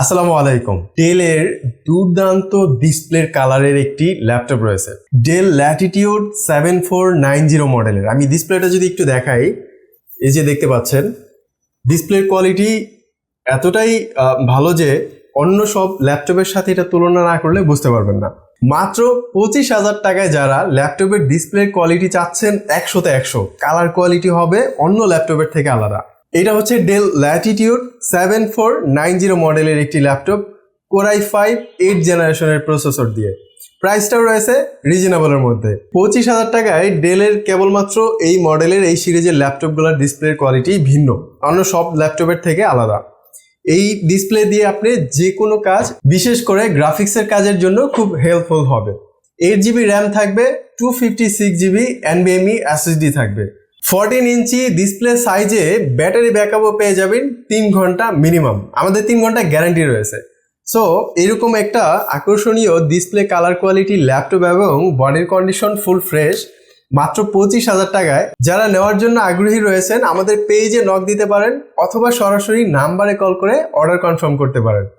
আসসালামু আলাইকুম। ডেলের দুর্দান্ত ডিসপ্লের কালারের একটি ল্যাপটপ রয়েছে, ডেল ল্যাটিটিউড 7490 মডেলের। আমি ডিসপ্লেটা যদি একটু দেখাই, এই যে দেখতে পাচ্ছেন, ডিসপ্লের কোয়ালিটি এতটাই ভালো যে অন্য সব ল্যাপটপের সাথে এটা তুলনা না করলে বুঝতে পারবেন না। মাত্র 25,000 টাকায় যারা ল্যাপটপের ডিসপ্লের কোয়ালিটি চাচ্ছেন 100তে 100, কালার কোয়ালিটি হবে অন্য ল্যাপটপের থেকে আলাদা। এটা হচ্ছে ডেল ল্যাটিটিউড 7490 মডেলের একটি ল্যাপটপ, কোর i5 8 জেনারেশনের প্রসেসর দিয়ে। প্রাইসটাও রয়েছে রিজনেবলের মধ্যে। 25,000 টাকায় ডেলের কেবলমাত্র এই মডেলের এই সিরিজের ল্যাপটপগুলোর ডিসপ্লের কোয়ালিটি ভিন্ন, অন্য সব ল্যাপটপের থেকে আলাদা। এই ডিসপ্লে দিয়ে আপনি যে কোনো কাজ, বিশেষ করে গ্রাফিক্সের কাজের জন্য খুব হেল্পফুল হবে। 8GB র্যাম থাকবে, 256GB NVMe SSD থাকবে। 14 ইঞ্চি ডিসপ্লে সাইজে ব্যাটারি ব্যাকআপও পেয়ে যাবেন 3 ঘন্টা মিনিমাম। আমাদের 3 ঘন্টা গ্যারান্টি রয়েছে। সো এরকম একটা আকর্ষণীয় ডিসপ্লে, কালার কোয়ালিটি ল্যাপটপ এবং বডির কন্ডিশন ফুল ফ্রেশ মাত্র 25,000 টাকায় যারা নেওয়ার জন্য আগ্রহী রয়েছেন, আমাদের পেজে নক দিতে পারেন অথবা সরাসরি নাম্বারে কল করে অর্ডার কনফার্ম করতে পারেন।